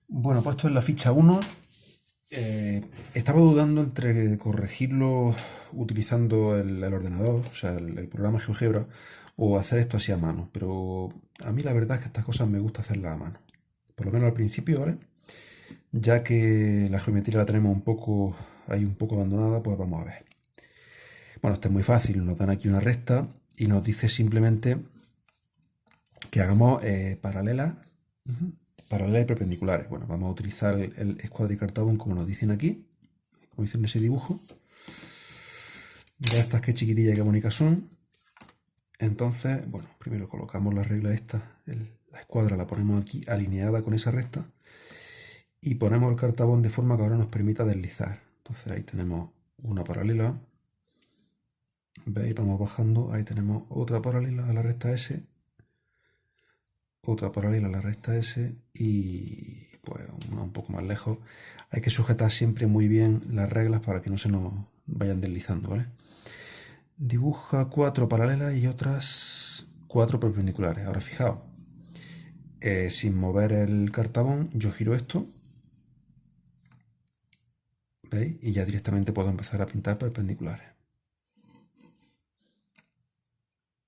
Bueno, puesto en la ficha 1, estaba dudando entre corregirlo utilizando el ordenador, o sea, el programa GeoGebra, o hacer esto así a mano. Pero a mí la verdad es que estas cosas me gusta hacerlas a mano. Por lo menos al principio, ¿vale? Ya que la geometría la tenemos un poco ahí un poco abandonada, pues vamos a ver. Bueno, esto es muy fácil. Nos dan aquí una recta y nos dice simplemente que hagamos paralelas. Paralelas y perpendiculares. Bueno, vamos a utilizar el escuadricartabón como nos dicen aquí, como dicen en ese dibujo. Mira estas que chiquitillas y qué bonitas son. Entonces, bueno, primero colocamos la regla esta, la escuadra la ponemos aquí alineada con esa recta y ponemos el cartabón de forma que ahora nos permita deslizar. Entonces ahí tenemos una paralela. ¿Veis? Vamos bajando. Ahí tenemos otra paralela a la recta S, otra paralela a la recta S y pues una un poco más lejos. Hay que sujetar siempre muy bien las reglas para que no se nos vayan deslizando, ¿vale? Dibuja 4 paralelas y otras 4 perpendiculares. Ahora fijaos, sin mover el cartabón, yo giro esto, ¿veis? Y ya directamente puedo empezar a pintar perpendiculares.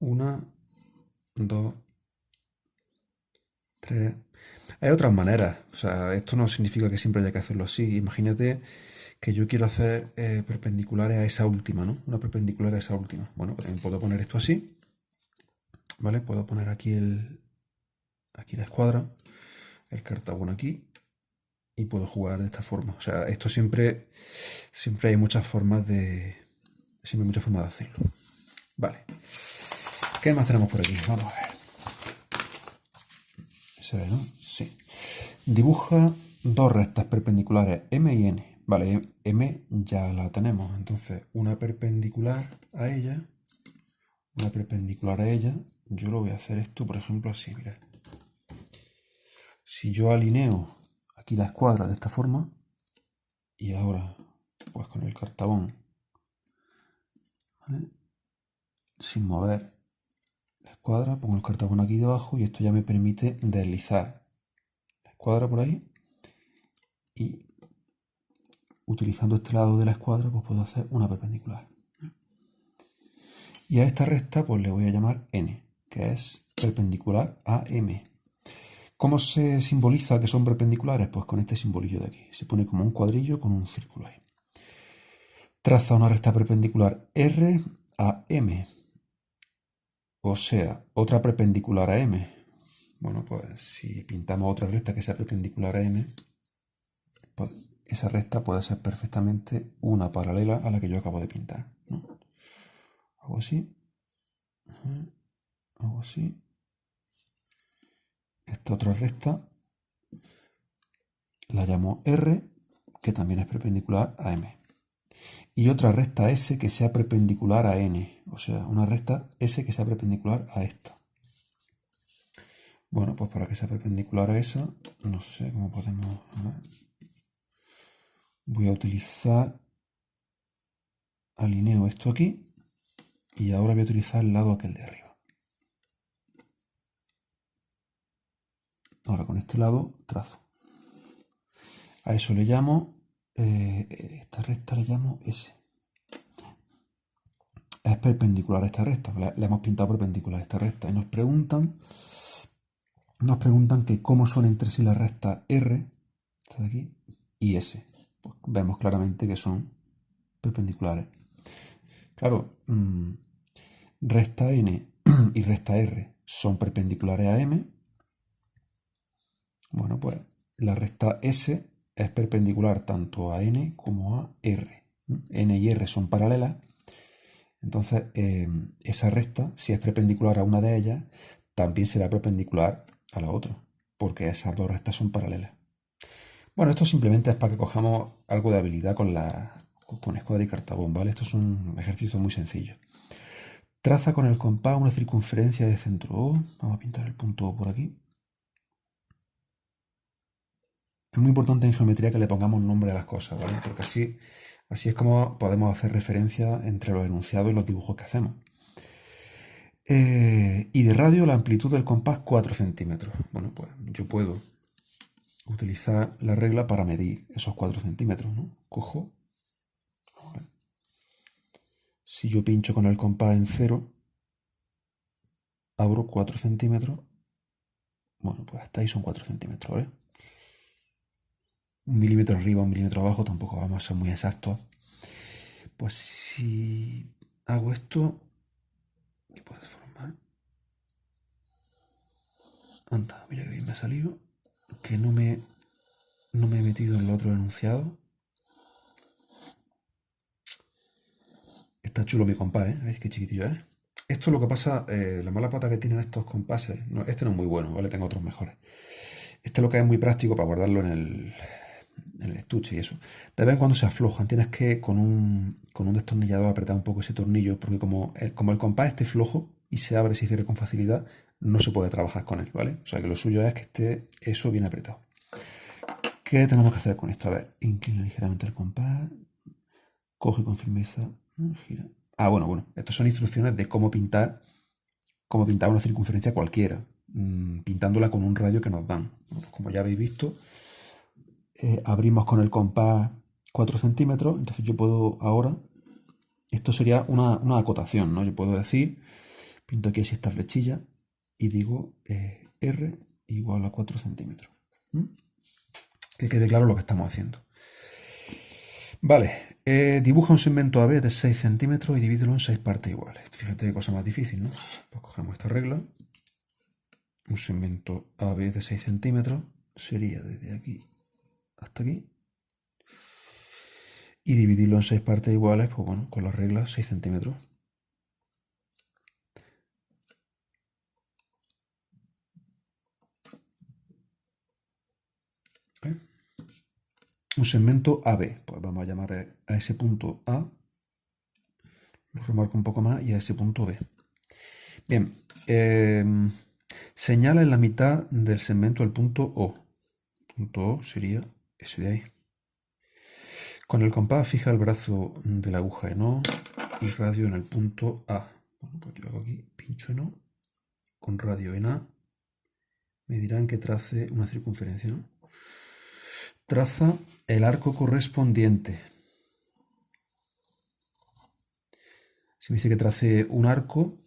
Una, dos, tres. Hay otras maneras, o sea, esto no significa que siempre haya que hacerlo así. Imagínate que yo quiero hacer perpendiculares a esa última, ¿no? Una perpendicular a esa última. Bueno, pues también puedo poner esto así, ¿vale? Puedo poner aquí aquí la escuadra, el cartabón aquí, y puedo jugar de esta forma. O sea, esto siempre hay muchas formas siempre hay muchas formas de hacerlo. Vale. ¿Qué más tenemos por aquí? Vamos a ver. Se ve, ¿no? Sí. Dibuja dos rectas perpendiculares M y N. Vale, M ya la tenemos. Entonces, una perpendicular a ella, una perpendicular a ella. Yo lo voy a hacer esto, por ejemplo, así, mira. Si yo alineo aquí la escuadra de esta forma, y ahora, pues con el cartabón, ¿vale? Sin mover la escuadra, pongo el cartabón aquí debajo y esto ya me permite deslizar la escuadra por ahí y utilizando este lado de la escuadra pues puedo hacer una perpendicular. Y a esta recta pues le voy a llamar N, que es perpendicular a M. ¿Cómo se simboliza que son perpendiculares? Pues con este simbolillo de aquí. Se pone como un cuadrillo con un círculo ahí. Traza una recta perpendicular R a M. O sea, otra perpendicular a M. Bueno, pues si pintamos otra recta que sea perpendicular a M, pues esa recta puede ser perfectamente una paralela a la que yo acabo de pintar, ¿no? Hago así, hago así. Esta otra recta la llamo R, que también es perpendicular a M. Y otra recta S que sea perpendicular a N, o sea, una recta S que sea perpendicular a esta. Bueno, pues para que sea perpendicular a esa, no sé cómo podemos... Voy a utilizar... Alineo esto aquí y ahora voy a utilizar el lado aquel de arriba. Ahora con este lado trazo. A eso le llamo, esta recta le llamo S. Es perpendicular a esta recta, le hemos pintado perpendicular a esta recta y nos preguntan que cómo son entre sí las rectas R, esta de aquí, y S. Pues vemos claramente que son perpendiculares. Claro, recta N y recta R son perpendiculares a M. Bueno, pues la recta S es perpendicular tanto a N como a R. N y R son paralelas. Entonces, esa recta, si es perpendicular a una de ellas, también será perpendicular a la otra, porque esas dos rectas son paralelas. Bueno, esto simplemente es para que cojamos algo de habilidad con escuadra y cartabón, ¿vale? Esto es un ejercicio muy sencillo. Traza con el compás una circunferencia de centro O. Vamos a pintar el punto O por aquí. Es muy importante en geometría que le pongamos nombre a las cosas, ¿vale? Porque así es como podemos hacer referencia entre los enunciados y los dibujos que hacemos. Y de radio la amplitud del compás 4 centímetros. Bueno, pues yo puedo utilizar la regla para medir esos 4 centímetros, ¿no? Cojo, si yo pincho con el compás en 0, abro 4 centímetros, bueno, pues hasta ahí son 4 centímetros, ¿vale? 1 milímetro arriba, 1 milímetro abajo, tampoco vamos a ser muy exactos. Pues si hago esto, ¿qué puedes formar? Anda, mira que bien me ha salido, que no me he metido en el otro enunciado. Está chulo mi compás, ¿eh? ¿Veis qué chiquitillo es? Esto es lo que pasa, la mala pata que tienen estos compases. No, este no es muy bueno, ¿vale? Tengo otros mejores. Este es lo que es muy práctico para guardarlo en el estuche y eso. De vez en cuando se aflojan. Tienes que con un destornillador apretar un poco ese tornillo, porque como el compás esté flojo y se abre y se cierre con facilidad, no se puede trabajar con él, ¿vale? O sea que lo suyo es que esté eso bien apretado. ¿Qué tenemos que hacer con esto? A ver, inclina ligeramente el compás, coge con firmeza, gira. Ah, bueno, estas son instrucciones de cómo pintar una circunferencia cualquiera, pintándola con un radio que nos dan. Bueno, pues como ya habéis visto, abrimos con el compás 4 centímetros, entonces yo puedo ahora, esto sería una acotación, ¿no? Yo puedo decir, pinto aquí así esta flechilla y digo R igual a 4 centímetros. Que quede claro lo que estamos haciendo. Vale, dibuja un segmento AB de 6 centímetros y divídelo en 6 partes iguales. Fíjate qué cosa más difícil, ¿no? Pues cogemos esta regla. Un segmento AB de 6 centímetros sería desde aquí hasta aquí. Y dividirlo en 6 partes iguales, pues bueno, con la regla 6 centímetros. ¿Vale? Un segmento AB, pues vamos a llamar a ese punto A, lo remarco un poco más, y a ese punto B. Bien, señala en la mitad del segmento el punto O. El punto O sería ese de ahí. Con el compás fija el brazo de la aguja en O y radio en el punto A. Bueno, pues yo hago aquí, pincho en O, con radio en A, me dirán que trace una circunferencia, ¿no? Traza el arco correspondiente. Si me dice que trace un arco,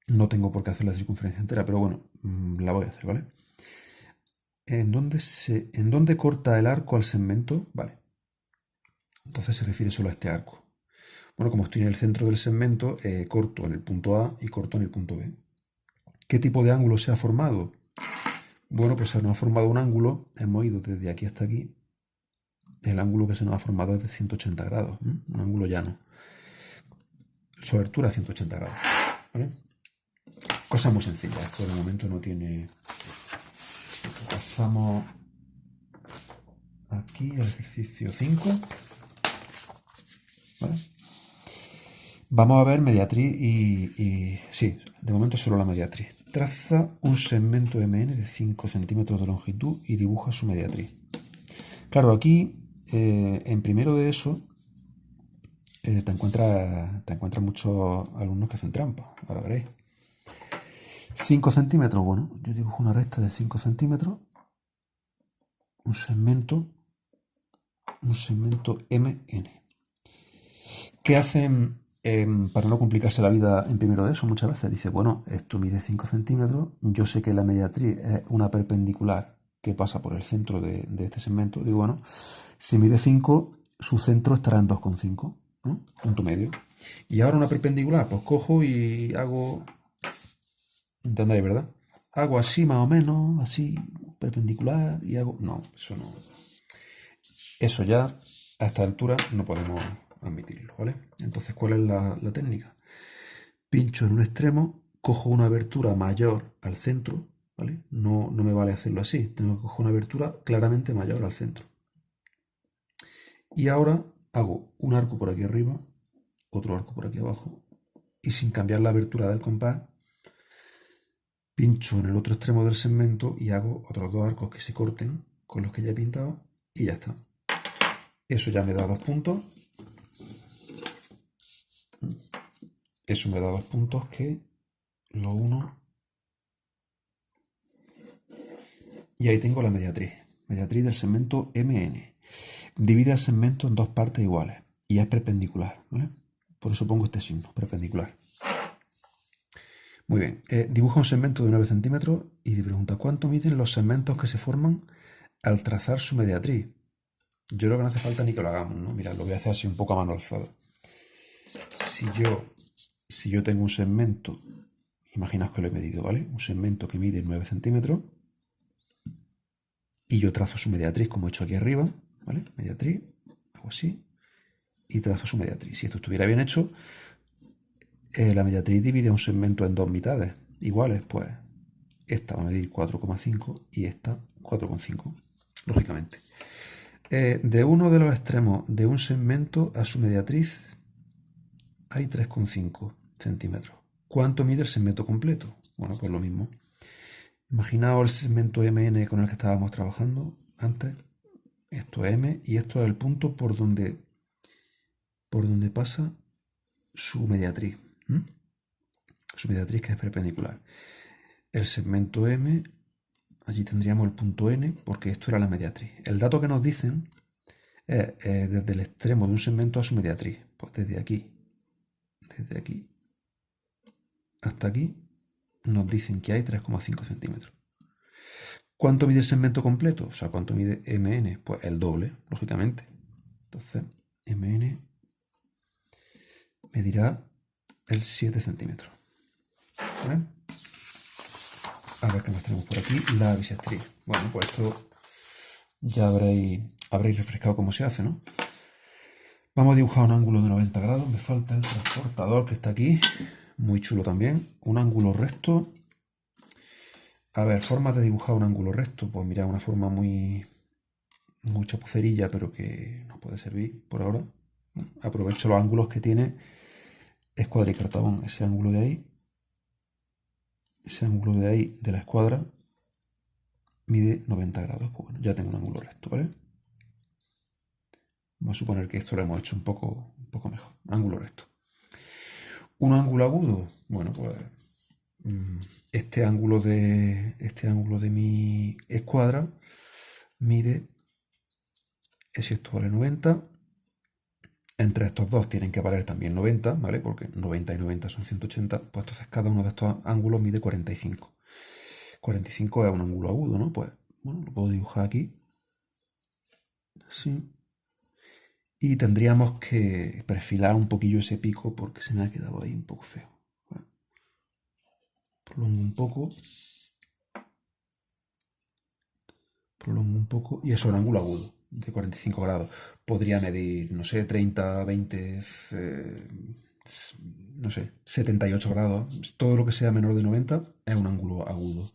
no tengo por qué hacer la circunferencia entera, pero bueno, la voy a hacer, ¿vale? ¿En dónde corta el arco al segmento? Vale. Entonces se refiere solo a este arco. Bueno, como estoy en el centro del segmento, corto en el punto A y corto en el punto B. ¿Qué tipo de ángulo se ha formado? Bueno, pues se nos ha formado un ángulo, hemos ido desde aquí hasta aquí. El ángulo que se nos ha formado es de 180 grados, un ángulo llano. Su abertura a 180 grados. ¿Vale? Cosa muy sencilla, esto de momento no tiene... Pasamos aquí al ejercicio 5. ¿Vale? Vamos a ver mediatriz y... Sí, de momento solo la mediatriz. Traza un segmento MN de 5 centímetros de longitud y dibuja su mediatriz. Claro, aquí, en primero de eso, te encuentras muchos alumnos que hacen trampa. Ahora veréis. 5 centímetros, bueno, yo dibujo una recta de 5 centímetros. Un segmento MN. ¿Qué hacen para no complicarse la vida en primero de eso? Muchas veces dice, bueno, esto mide 5 centímetros, yo sé que la mediatriz es una perpendicular que pasa por el centro de este segmento. Digo, bueno, si mide 5, su centro estará en 2,5, ¿no? Punto medio. Y ahora una perpendicular, pues cojo y hago... ¿Entendéis, verdad? Hago así más o menos, así, perpendicular, y hago... No, eso no... Eso ya, a esta altura, no podemos admitirlo, ¿vale? Entonces, ¿cuál es la técnica? Pincho en un extremo, cojo una abertura mayor al centro, ¿vale? No me vale hacerlo así, tengo que coger una abertura claramente mayor al centro. Y ahora hago un arco por aquí arriba, otro arco por aquí abajo, y sin cambiar la abertura del compás, pincho en el otro extremo del segmento y hago otros 2 arcos que se corten con los que ya he pintado y ya está. Eso ya me da 2 puntos. Eso me da 2 puntos que lo uno. Y ahí tengo la mediatriz. mediatriz del segmento MN. Divide el segmento en dos partes iguales y es perpendicular, ¿vale? Por eso pongo este signo, perpendicular. Muy bien, dibuja un segmento de 9 centímetros y te pregunta ¿cuánto miden los segmentos que se forman al trazar su mediatriz? Yo creo que no hace falta ni que lo hagamos, ¿no? Mira, lo voy a hacer así un poco a mano alzada. Si yo tengo un segmento, imaginaos que lo he medido, ¿vale? Un segmento que mide 9 centímetros y yo trazo su mediatriz como he hecho aquí arriba, ¿vale? Mediatriz, hago así y trazo su mediatriz. Si esto estuviera bien hecho, la mediatriz divide un segmento en dos mitades iguales, pues esta va a medir 4,5 y esta 4,5, lógicamente. De uno de los extremos de un segmento a su mediatriz hay 3,5 centímetros. ¿Cuánto mide el segmento completo? Bueno, pues lo mismo. Imaginaos el segmento MN con el que estábamos trabajando antes. Esto es M y esto es el punto por donde pasa su mediatriz. Su mediatriz que es perpendicular. El segmento M, allí tendríamos el punto N, porque esto era la mediatriz. El dato que nos dicen es desde el extremo de un segmento a su mediatriz. Pues desde aquí hasta aquí, nos dicen que hay 3,5 centímetros. ¿Cuánto mide el segmento completo? O sea, ¿cuánto mide MN? Pues el doble, lógicamente. Entonces, MN medirá el 7 centímetros. ¿Vale? A ver qué más tenemos por aquí. La bisectriz. Bueno, pues esto ya habréis refrescado cómo se hace, ¿no? Vamos a dibujar un ángulo de 90 grados. Me falta el transportador que está aquí. Muy chulo también. Un ángulo recto. A ver, formas de dibujar un ángulo recto. Pues mira, una forma muy chapucerilla, pero que nos puede servir por ahora. Aprovecho los ángulos que tiene escuadra y cartabón. Ese ángulo de ahí, de la escuadra, mide 90 grados. Pues bueno, ya tengo un ángulo recto, ¿vale? Vamos a suponer que esto lo hemos hecho un poco mejor. Ángulo recto. Un ángulo agudo. Bueno, pues este ángulo de mi escuadra mide, si esto vale 90, entre estos dos tienen que valer también 90, ¿vale? Porque 90 y 90 son 180, pues entonces cada uno de estos ángulos mide 45. 45 es un ángulo agudo, ¿no? Pues, bueno, lo puedo dibujar aquí. Así. Y tendríamos que perfilar un poquillo ese pico porque se me ha quedado ahí un poco feo. ¿Vale? Prolongo un poco y eso es un ángulo agudo de 45 grados. Podría medir, no sé, 30, 20, no sé, 78 grados. Todo lo que sea menor de 90 es un ángulo agudo.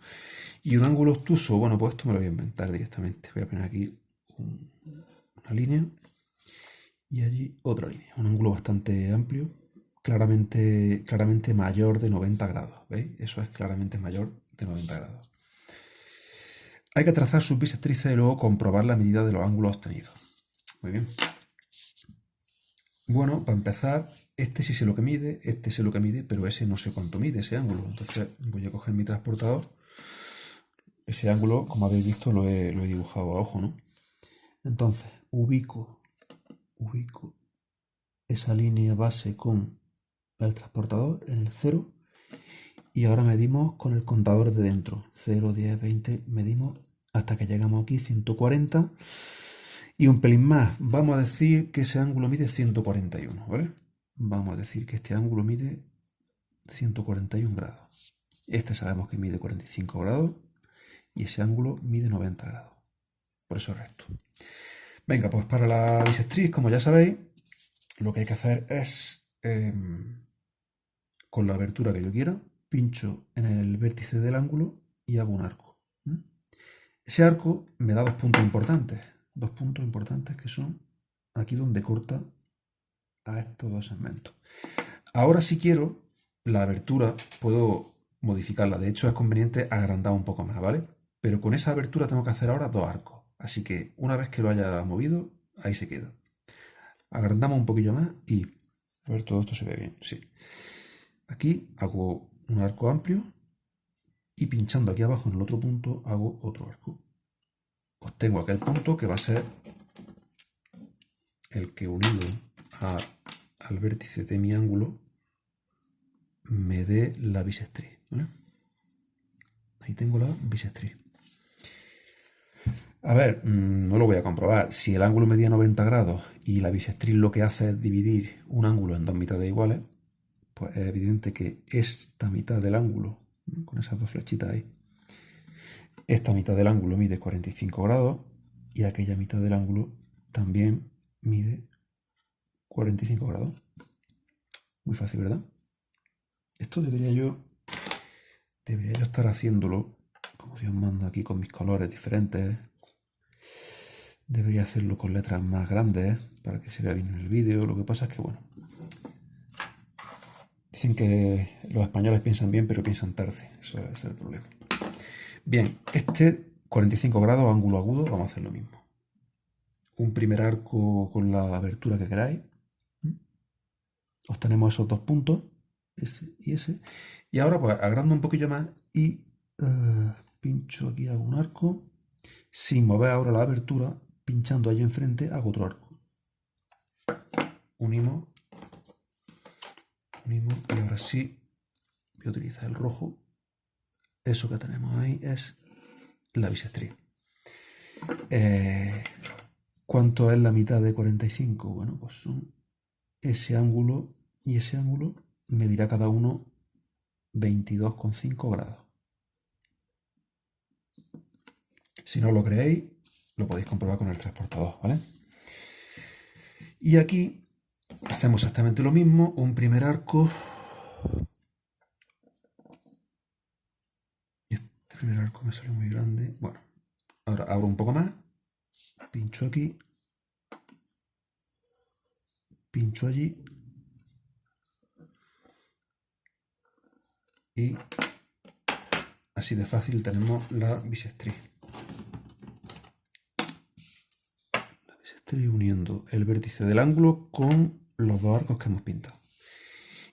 Y un ángulo obtuso, bueno, pues esto me lo voy a inventar directamente. Voy a poner aquí una línea y allí otra línea. Un ángulo bastante amplio, claramente mayor de 90 grados. ¿Veis? Eso es claramente mayor de 90 grados. Hay que trazar sus bisectrices y luego comprobar la medida de los ángulos obtenidos. Muy bien. Bueno, para empezar, este sí sé lo que mide, este sé lo que mide, pero ese no sé cuánto mide ese ángulo. Entonces voy a coger mi transportador. Ese ángulo, como habéis visto, lo he dibujado a ojo, ¿no? Entonces, ubico esa línea base con el transportador en el 0 y ahora medimos con el contador de dentro. 0, 10, 20, medimos hasta que llegamos aquí, 140 y un pelín más. Vamos a decir que ese ángulo mide 141, ¿vale? Vamos a decir que este ángulo mide 141 grados. Este sabemos que mide 45 grados y ese ángulo mide 90 grados. Por eso es recto. Venga, pues para la bisectriz, como ya sabéis, lo que hay que hacer es, con la abertura que yo quiera, pincho en el vértice del ángulo y hago un arco. Ese arco me da dos puntos importantes que son aquí donde corta a estos dos segmentos. Ahora si quiero, la abertura puedo modificarla. De hecho es conveniente agrandar un poco más, ¿vale? Pero con esa abertura tengo que hacer ahora dos arcos. Así que una vez que lo haya movido, ahí se queda. Agrandamos un poquillo más y... A ver, todo esto se ve bien, sí. Aquí hago un arco amplio y pinchando aquí abajo en el otro punto hago otro arco. tengo aquel punto que va a ser el que unido al vértice de mi ángulo me dé la bisectriz, ¿vale? Ahí tengo la bisectriz. A ver, no lo voy a comprobar. Si el ángulo medía 90 grados y la bisectriz lo que hace es dividir un ángulo en dos mitades iguales, pues es evidente que esta mitad del ángulo, con esas dos flechitas ahí, esta mitad del ángulo mide 45 grados y aquella mitad del ángulo también mide 45 grados. Muy fácil, ¿verdad? Esto debería yo estar haciéndolo como Dios manda aquí con mis colores diferentes. Debería hacerlo con letras más grandes para que se vea bien en el vídeo. Lo que pasa es que, bueno, dicen que los españoles piensan bien, pero piensan tarde. Eso es el problema. Bien, este 45 grados, ángulo agudo, vamos a hacer lo mismo. Un primer arco con la abertura que queráis. Obtenemos esos dos puntos, ese y ese. Y ahora pues agrando un poquillo más y pincho aquí, hago un arco. Sin mover ahora la abertura, pinchando allí enfrente, hago otro arco. Unimos. Y ahora sí voy a utilizar el rojo. Eso que tenemos ahí es la bisectriz. ¿Cuánto es la mitad de 45? Bueno, pues son ese ángulo y ese ángulo medirá cada uno 22,5 grados. Si no lo creéis, lo podéis comprobar con el 3×2, ¿vale? Y aquí hacemos exactamente lo mismo, un primer arco. Este primer arco me sale muy grande. Bueno, ahora abro un poco más, pincho aquí, pincho allí y así de fácil tenemos la bisectriz. La bisectriz uniendo el vértice del ángulo con los dos arcos que hemos pintado.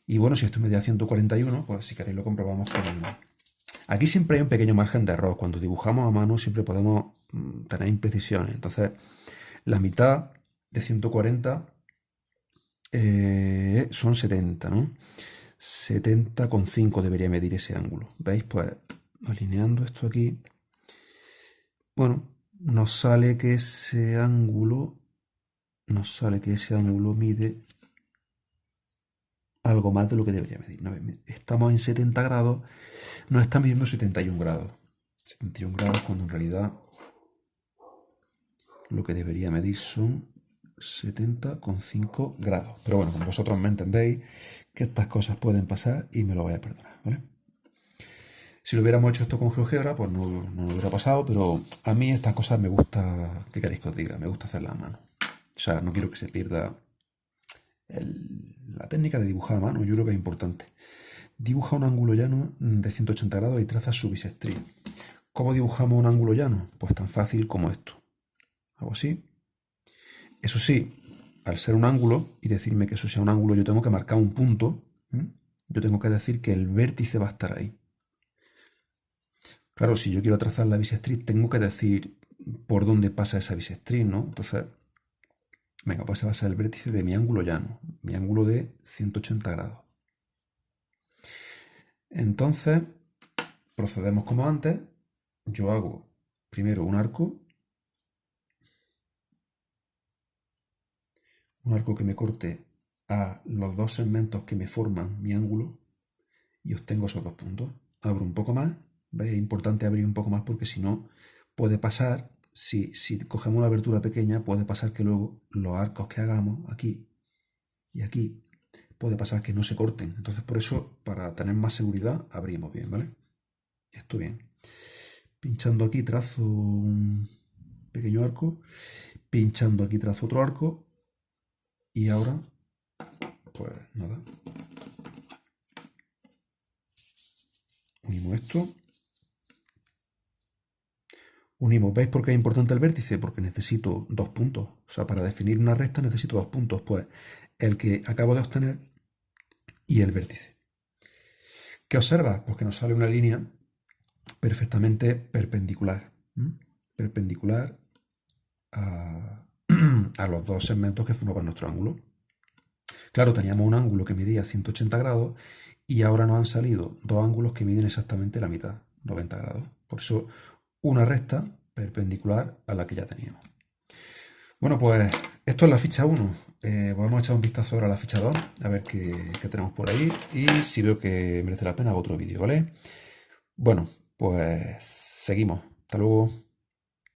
Y bueno, si esto medía 141, pues si queréis lo comprobamos con el... Aquí siempre hay un pequeño margen de error. Cuando dibujamos a mano siempre podemos tener imprecisiones. Entonces, la mitad de 140 son 70, ¿no? 70,5 debería medir ese ángulo. ¿Veis? Pues alineando esto aquí, bueno, nos sale que ese ángulo mide algo más de lo que debería medir. ¿No? Estamos en 70 grados, nos está midiendo 71 grados. 71 grados cuando en realidad lo que debería medir son 70,5 grados. Pero bueno, como vosotros me entendéis que estas cosas pueden pasar y me lo vais a perdonar, ¿vale? Si lo hubiéramos hecho esto con GeoGebra, pues no hubiera pasado, pero a mí estas cosas me gusta, ¿qué queréis que os diga? Me gusta hacerlas a mano. O sea, no quiero que se pierda la técnica de dibujar a mano, yo creo que es importante. Dibuja un ángulo llano de 180 grados y traza su bisectriz. ¿Cómo dibujamos un ángulo llano? Pues tan fácil como esto. Hago así. Eso sí, al ser un ángulo y decirme que eso sea un ángulo, yo tengo que marcar un punto. Yo tengo que decir que el vértice va a estar ahí. Claro, si yo quiero trazar la bisectriz, tengo que decir por dónde pasa esa bisectriz, ¿no? Entonces, venga, pues ese va a ser el vértice de mi ángulo llano, mi ángulo de 180 grados. Entonces, procedemos como antes. Yo hago primero un arco que me corte a los dos segmentos que me forman mi ángulo y obtengo esos dos puntos. Abro un poco más, ¿veis? Es importante abrir un poco más porque si no puede pasar, si cogemos una abertura pequeña, puede pasar que luego los arcos que hagamos aquí y aquí, puede pasar que no se corten. Entonces por eso, para tener más seguridad, abrimos bien, ¿vale? Esto bien. Pinchando aquí trazo un pequeño arco, pinchando aquí trazo otro arco y ahora, pues nada. Unimos esto. Unimos, ¿veis por qué es importante el vértice? Porque necesito dos puntos. O sea, para definir una recta necesito dos puntos. Pues el que acabo de obtener y el vértice. ¿Qué observa? Pues que nos sale una línea perfectamente perpendicular. Perpendicular a, a los dos segmentos que formaban nuestro ángulo. Claro, teníamos un ángulo que medía 180 grados y ahora nos han salido dos ángulos que miden exactamente la mitad, 90 grados. Por eso, una recta perpendicular a la que ya teníamos. Bueno, pues esto es la ficha 1. Vamos a echar un vistazo ahora a la ficha 2, a ver qué tenemos por ahí. Y si veo que merece la pena, hago otro vídeo, ¿vale? Bueno, pues seguimos. Hasta luego.